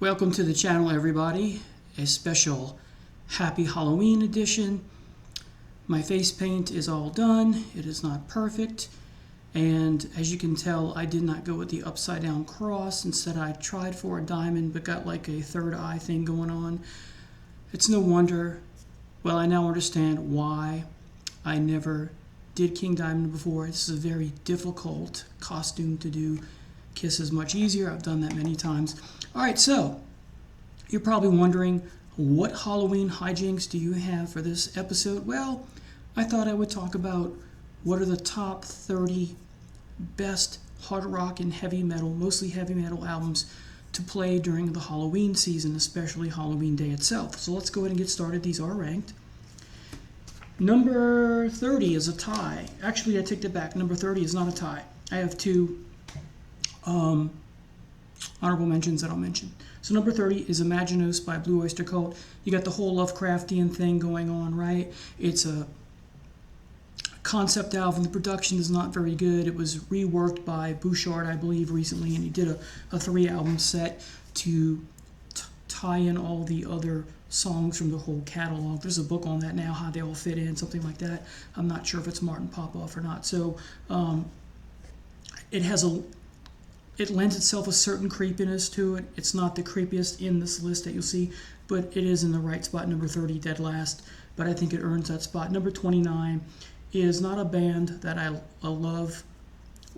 Welcome to the channel, everybody. A special Happy Halloween edition. My face paint is all done. It is not perfect. And as you can tell, I did not go with the upside down cross. Instead, I tried for a diamond, but got like a third eye thing going on. It's no wonder. Well, I now understand why I never did King Diamond before. This is a very difficult costume to do. Kiss is much easier. I've done that many times. All right, so you're probably wondering, what Halloween hijinks do you have for this episode? Well, I thought I would talk about what are the top 30 best hard rock and heavy metal, mostly heavy metal albums to play during the Halloween season, especially Halloween Day itself. So let's go ahead and get started. These are ranked. Number 30 is a tie. Actually, I take that back. Number 30 is not a tie. I have two honorable mentions that I'll mention. So number 30 is Imaginos by Blue Oyster Cult. You got the whole Lovecraftian thing going on, right? It's a concept album. The production is not very good. It was reworked by Bouchard, I believe, recently, and he did a 3-album set to tie in all the other songs from the whole catalog. There's a book on that now, how they all fit in, something like that. I'm not sure if it's Martin Popoff or not. So it lends itself a certain creepiness to it. It's not the creepiest in this list that you'll see, but it is in the right spot, number 30, dead last. But I think it earns that spot. Number 29 is not a band that I love.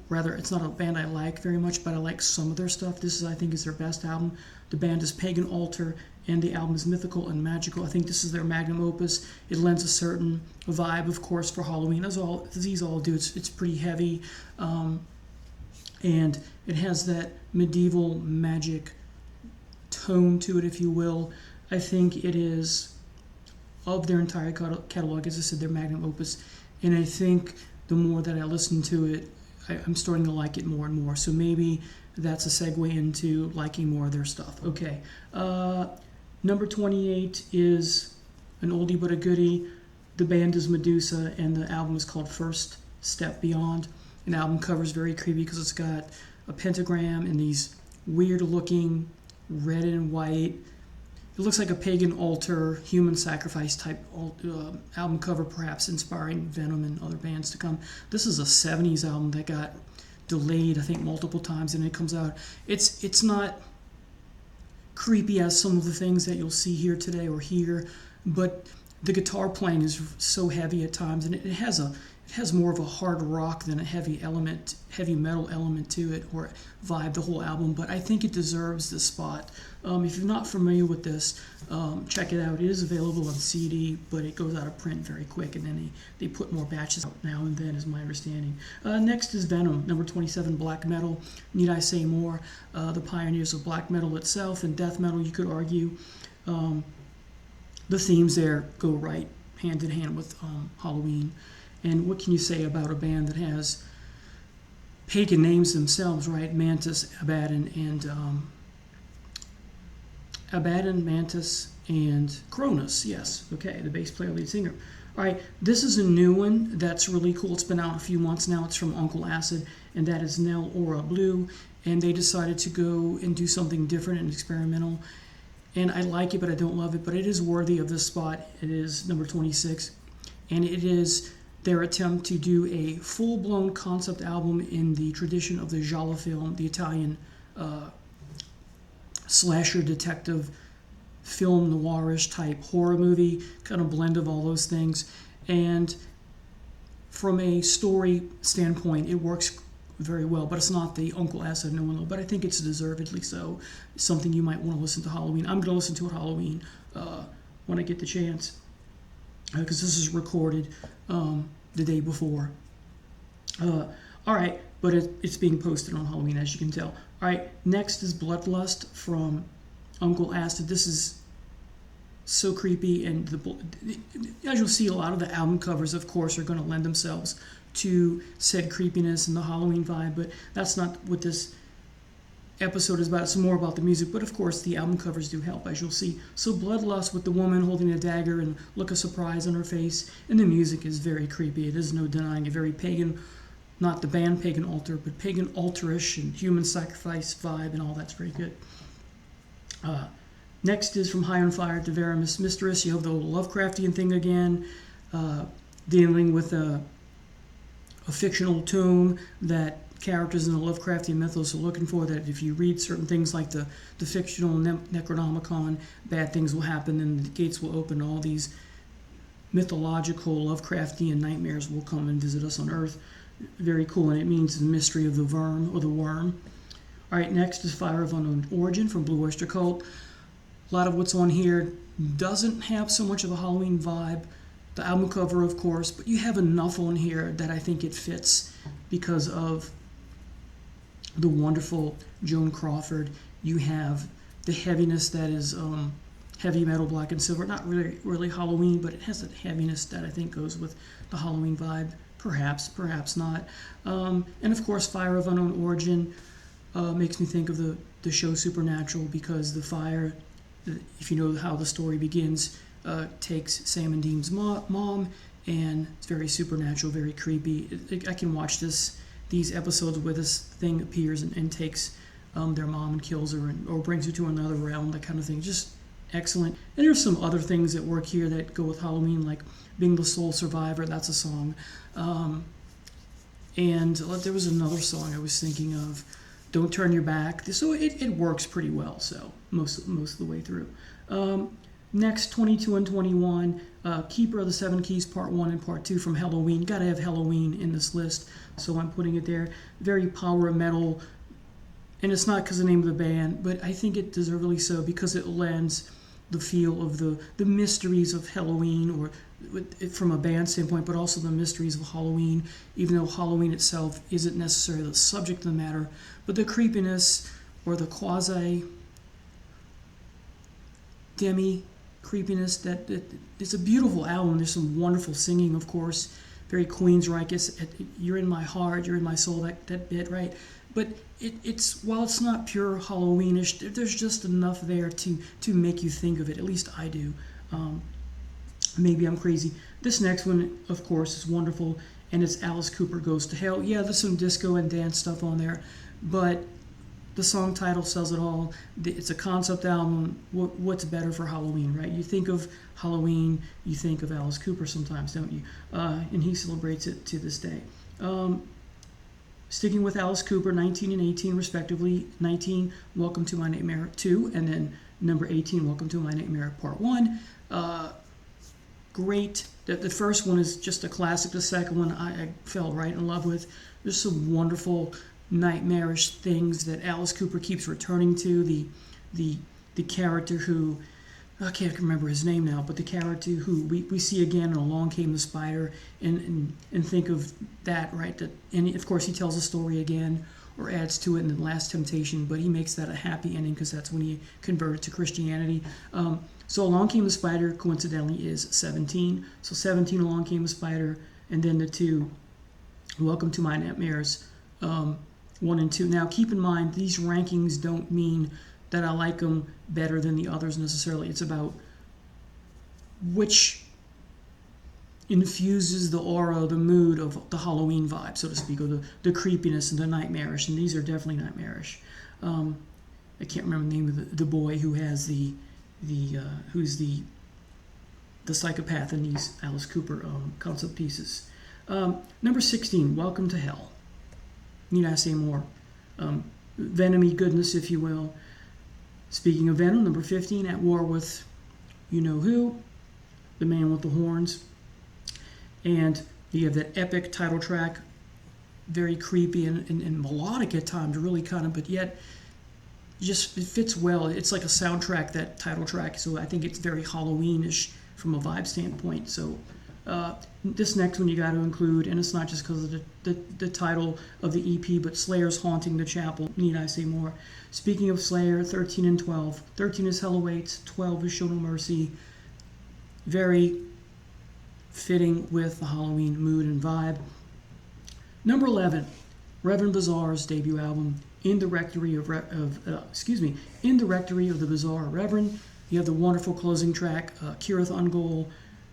Rather, it's not a band I like very much, but I like some of their stuff. This is, I think, is their best album. The band is Pagan Altar, and the album is mythical and magical. I think this is their magnum opus. It lends a certain vibe, of course, for Halloween, as these all do. It's pretty heavy. And it has that medieval magic tone to it, if you will. I think it is, of their entire catalog, as I said, their magnum opus. And I think the more that I listen to it, I'm starting to like it more and more. So maybe that's a segue into liking more of their stuff. Okay. Number 28 is an oldie but a goodie. The band is Medusa, and the album is called First Step Beyond. An album cover is very creepy because it's got a pentagram and these weird-looking red and white. It looks like a pagan altar, human sacrifice type album cover, perhaps inspiring Venom and other bands to come. This is a 70s album that got delayed, I think, multiple times, and it comes out. It's not creepy as some of the things that you'll see here today or here, but the guitar playing is so heavy at times, and it has more of a hard rock than a heavy metal element to it, or vibe, the whole album. But I think it deserves this spot. If you're not familiar with this, check it out. It is available on CD, but it goes out of print very quick, and then they put more batches out now and then, is my understanding. Next is Venom, number 27, black metal. Need I say more? The pioneers of black metal itself and death metal, you could argue. The themes there go right hand in hand with Halloween. And what can you say about a band that has pagan names themselves, right? Mantis, Abaddon, Mantis, and Cronus. Yes, okay, the bass player, lead singer. All right, this is a new one that's really cool. It's been out a few months now. It's from Uncle Acid, and that is Nel Ora Blue. And they decided to go and do something different and experimental. And I like it, but I don't love it. But it is worthy of this spot. It is number 26. And it is their attempt to do a full-blown concept album in the tradition of the giallo film, the Italian slasher detective film, noirish type horror movie, kind of blend of all those things. And from a story standpoint, it works very well, but it's not the Uncle Acid no one will, but I think it's deservedly so. It's something you might want to listen to Halloween. I'm going to listen to it Halloween when I get the chance, because this is recorded the day before. All right, but it's being posted on Halloween, as you can tell. All right, next is Bloodlust from Uncle Acid. This is so creepy, and as you'll see, a lot of the album covers, of course, are going to lend themselves to said creepiness and the Halloween vibe, but that's not what this episode is about. It's more about the music, but of course the album covers do help, as you'll see. So Bloodlust, with the woman holding a dagger and look of surprise on her face, and the music is very creepy. It is no denying it. Very pagan, not the band Pagan Altar, but pagan altar-ish and human sacrifice vibe and all that's very good. Next is From High on Fire to Veramis Mistress. You have the Lovecraftian thing again, dealing with a fictional tome that characters in the Lovecraftian mythos are looking for, that if you read certain things like the fictional Necronomicon, bad things will happen and the gates will open, all these mythological Lovecraftian nightmares will come and visit us on Earth. Very cool, and it means the mystery of the verm or the worm. All right, next is Fire of Unknown Origin from Blue Oyster Cult. A lot of what's on here doesn't have so much of a Halloween vibe. The album cover, of course, but you have enough on here that I think it fits because of the wonderful Joan Crawford. You have the heaviness that is heavy metal, black and silver. Not really Halloween, but it has that heaviness that I think goes with the Halloween vibe. Perhaps not. And of course, Fire of Unknown Origin makes me think of the show Supernatural, because the fire, if you know how the story begins, takes Sam and Dean's mom, and it's very supernatural, very creepy. I can watch these episodes where this thing appears and takes their mom and kills her, or brings her to another realm, that kind of thing. Just excellent. And there's some other things that work here that go with Halloween, like Being the Sole Survivor. That's a song. And there was another song I was thinking of, Don't Turn Your Back. So it works pretty well, so most of the way through. Next, 22 and 21, Keeper of the Seven Keys, Part 1 and Part 2 from Halloween. Got to have Halloween in this list, so I'm putting it there. Very power metal, and it's not because of the name of the band, but I think it deservedly so, because it lends the feel of the mysteries of Halloween, or from a band standpoint, but also the mysteries of Halloween, even though Halloween itself isn't necessarily the subject of the matter, but the creepiness, or the quasi demi creepiness, that it's a beautiful album. There's some wonderful singing, of course, very Queensryche. You're in my heart, you're in my soul, that bit, right? But it's while it's not pure Halloweenish, there's just enough there to make you think of it. At least I do. Maybe I'm crazy. This next one, of course, is wonderful, and it's Alice Cooper Goes to Hell. Yeah, there's some disco and dance stuff on there, but the song title says it all. It's a concept album. What's better for Halloween, right? You think of Halloween, you think of Alice Cooper sometimes, don't you? And he celebrates it to this day. Sticking with Alice Cooper, 19 and 18 respectively. 19, Welcome to My Nightmare 2, and then number 18, Welcome to My Nightmare Part 1. Great. The first one is just a classic. The second one I fell right in love with. There's some wonderful nightmarish things that Alice Cooper keeps returning to. The character who, I can't remember his name now, but the character who we see again in Along Came the Spider, and think of that, right? And of course he tells a story again, or adds to it in The Last Temptation, but he makes that a happy ending because that's when he converted to Christianity. So Along Came the Spider, coincidentally, is 17. So 17, Along Came the Spider, and then the 2, Welcome to My Nightmares, 1 and 2. Now, keep in mind, these rankings don't mean that I like them better than the others necessarily. It's about which infuses the aura, the mood of the Halloween vibe, so to speak, or the creepiness and the nightmarish, and these are definitely nightmarish. I can't remember the name of the boy who has who's the psychopath in these Alice Cooper concept pieces. Number 16, Welcome to Hell. Need I say more? Venom-y goodness, if you will. Speaking of Venom, number 15, At War with You Know Who, The Man with the Horns. And you have that epic title track, very creepy and melodic at times, really kind of, but yet just it fits well. It's like a soundtrack, that title track, so I think it's very Halloweenish from a vibe standpoint. So this next one you got to include, and it's not just because of the title of the EP, but Slayer's Haunting the Chapel. Need I say more? Speaking of Slayer, 13 and 12. 13 is Hell Awaits, 12 is Show No Mercy. Very fitting with the Halloween mood and vibe. Number 11, Reverend Bizarre's debut album, In the Rectory of In the Rectory of the Bizarre Reverend. You have the wonderful closing track, Kirith Ungol.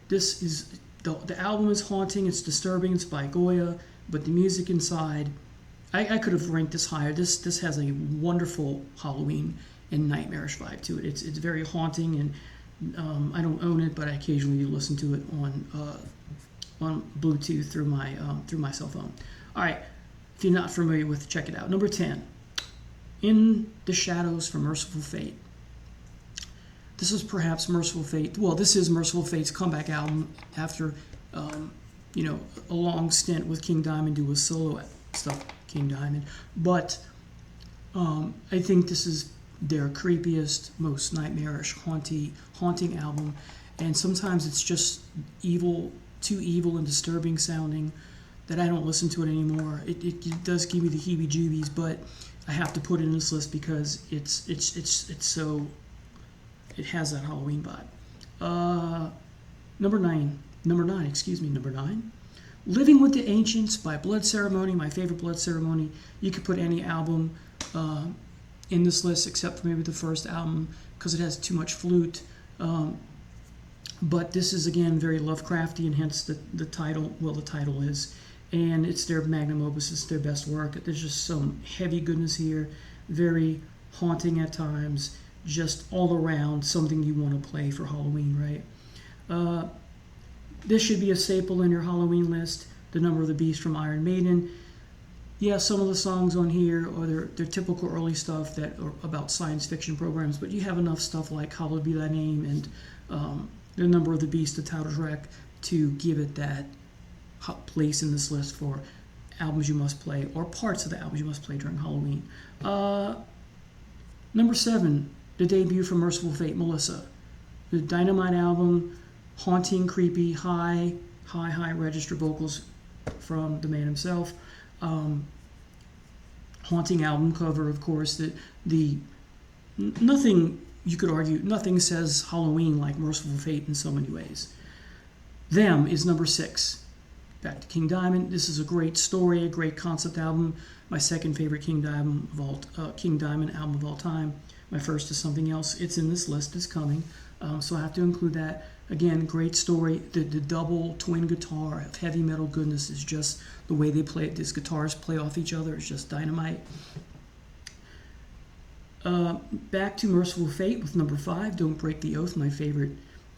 This is the album is haunting, it's disturbing, it's by Goya, but the music inside, I could have ranked this higher. This has a wonderful Halloween and nightmarish vibe to it. It's very haunting, and I don't own it, but I occasionally listen to it on Bluetooth through my cell phone. All right, if you're not familiar with it, check it out. Number 10, In the Shadows from Merciful Fate. This is perhaps Merciful Fate. Well, this is Merciful Fate's comeback album after, a long stint with King Diamond doing solo stuff, King Diamond. But I think this is their creepiest, most nightmarish, haunting album. And sometimes it's just too evil and disturbing sounding that I don't listen to it anymore. It does give me the heebie-jeebies, but I have to put it in this list because it's so, it has that Halloween vibe. Number nine, Living with the Ancients by Blood Ceremony, my favorite Blood Ceremony. You could put any album in this list except for maybe the first album because it has too much flute. But this is, again, very Lovecrafty, and hence the title, well, the title is. And it's their magnum opus, it's their best work. There's just some heavy goodness here, very haunting at times, just all around something you want to play for Halloween, right? This should be a staple in your Halloween list, The Number of the Beast from Iron Maiden. Yeah, some of the songs on here are their typical early stuff that are about science fiction programs, but you have enough stuff like Hallowed Be Thy Name and The Number of the Beast, the title track, to give it that place in this list for albums you must play, or parts of the albums you must play during Halloween. Number 7, the debut from Merciful Fate, Melissa. The Dynamite album, haunting, creepy, high register vocals from the man himself. Haunting album cover, of course. Nothing, you could argue, nothing says Halloween like Merciful Fate in so many ways. Them is number 6. Back to King Diamond. This is a great story, a great concept album. My second favorite King Diamond album of all time. My first is something else. It's in this list. It's coming, so I have to include that. Again, great story. The double twin guitar of heavy metal goodness is just the way they play it. These guitars play off each other. It's just dynamite. Back to Merciful Fate with number 5, Don't Break the Oath, my favorite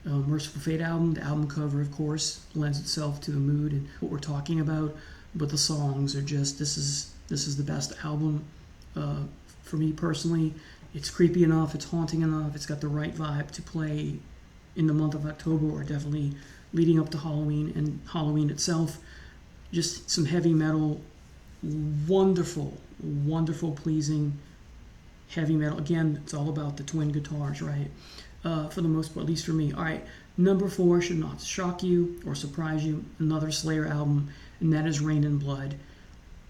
Merciful Fate album. The album cover, of course, lends itself to the mood and what we're talking about, but the songs are just, this is the best album for me personally. It's creepy enough, it's haunting enough, it's got the right vibe to play in the month of October, or definitely leading up to Halloween and Halloween itself. Just some heavy metal, wonderful, pleasing heavy metal. Again, it's all about the twin guitars, right? For the most part, at least for me. All right, number 4 should not shock you or surprise you. Another Slayer album, and that is Rain and Blood.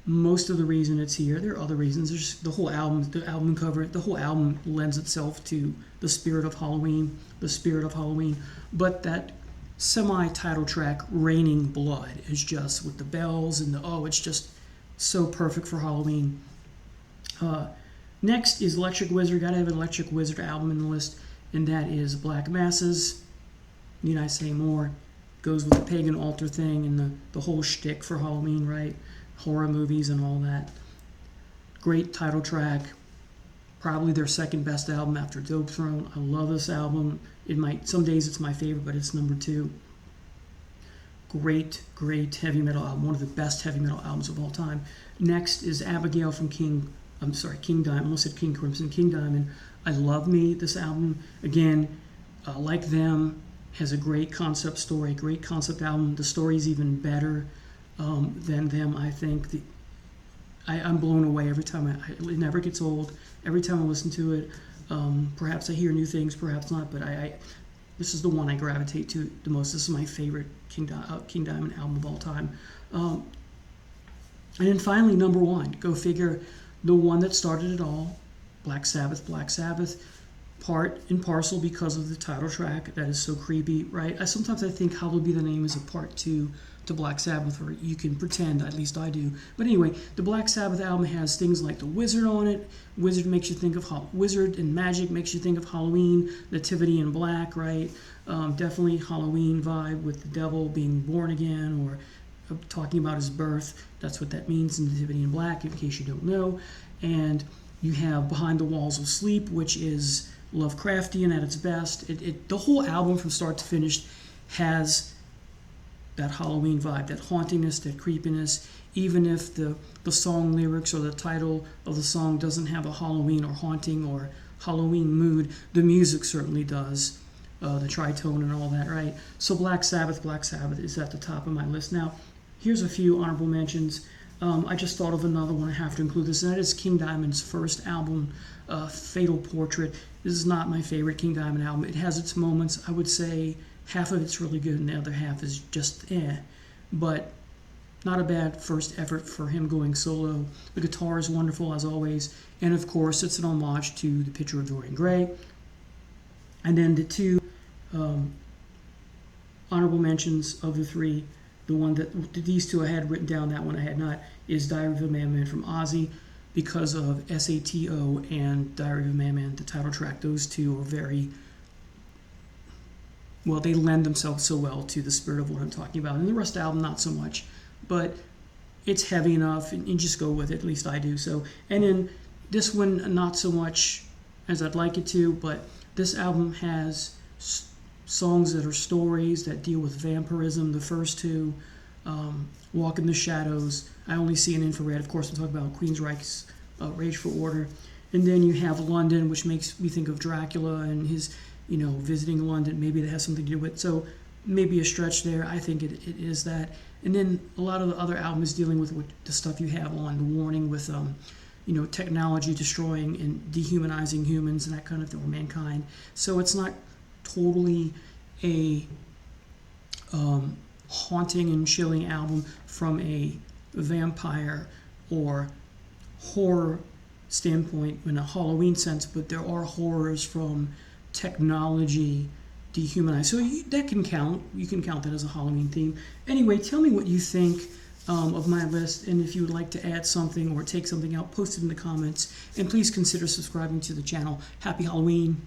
Most of the reason it's here, there are other reasons. There's the whole album, the album cover, the whole album lends itself to the spirit of Halloween, But that semi-title track, Raining Blood, is just with the bells and it's just so perfect for Halloween. Next is Electric Wizard. Gotta have an Electric Wizard album in the list, and that is Black Masses. Need I say more? Goes with the pagan altar thing and the whole shtick for Halloween, right? Horror movies and all that. Great title track. Probably their second best album after Dope Throne. I love this album. Some days it's my favorite, but it's number 2. Great heavy metal album. One of the best heavy metal albums of all time. Next is Abigail from King Diamond. I almost said King Crimson. King Diamond. I Love Me, this album. Again, like them, has a great concept story, great concept album. The story's even better than them, I think. I'm blown away every time. It never gets old. Every time I listen to it, perhaps I hear new things, perhaps not, but this is the one I gravitate to the most. This is my favorite King Diamond album of all time. And then finally, number 1, go figure, the one that started it all, Black Sabbath, part and parcel because of the title track that is so creepy, right? Sometimes I think Hallowed Be the Name is a part 2 to Black Sabbath, or you can pretend, at least I do. But anyway, the Black Sabbath album has things like the Wizard on it. Wizard makes you think of Wizard and magic makes you think of Halloween, Nativity in Black, right? Definitely Halloween vibe with the devil being born again, or talking about his birth. That's what that means in Nativity in Black, in case you don't know. And You have Behind the Walls of Sleep, which is Lovecraftian at its best. The whole album from start to finish has that Halloween vibe, that hauntiness, that creepiness. Even if the song lyrics or the title of the song doesn't have a Halloween or haunting or Halloween mood, the music certainly does. The tritone and all that, right? So Black Sabbath is at the top of my list. Now, here's a few honorable mentions. I just thought of another one I have to include this, and that is King Diamond's first album, Fatal Portrait. This is not my favorite King Diamond album. It has its moments. I would say half of it's really good and the other half is just but not a bad first effort for him going solo. The guitar is wonderful as always, and of course it's an homage to The Picture of Dorian Gray. And then the two honorable mentions of the three, the one that these two I had written down, that one I had not, is Diary of a Madman from Ozzy, because of SATO and Diary of a Madman, the title track. Those two are very, well, they lend themselves so well to the spirit of what I'm talking about. And the rest of the album, not so much. But it's heavy enough, and just go with it. At least I do. So, and then this one, not so much as I'd like it to, but this album has songs that are stories that deal with vampirism. The first two, Walk in the Shadows, I Only See in Infrared. Of course, I'm talking about Queensryche's Rage for Order. And then you have London, which makes me think of Dracula and his, visiting London. Maybe that has something to do with it. So maybe a stretch there. I think it is that. And then a lot of the other albums dealing with the stuff you have on The Warning with, technology destroying and dehumanizing humans and that kind of thing, or mankind. So it's not totally a haunting and chilling album from a vampire or horror standpoint in a Halloween sense, but there are horrors from technology dehumanized. So that can count. You can count that as a Halloween theme. Anyway, tell me what you think of my list, and if you would like to add something or take something out, post it in the comments. And please consider subscribing to the channel. Happy Halloween.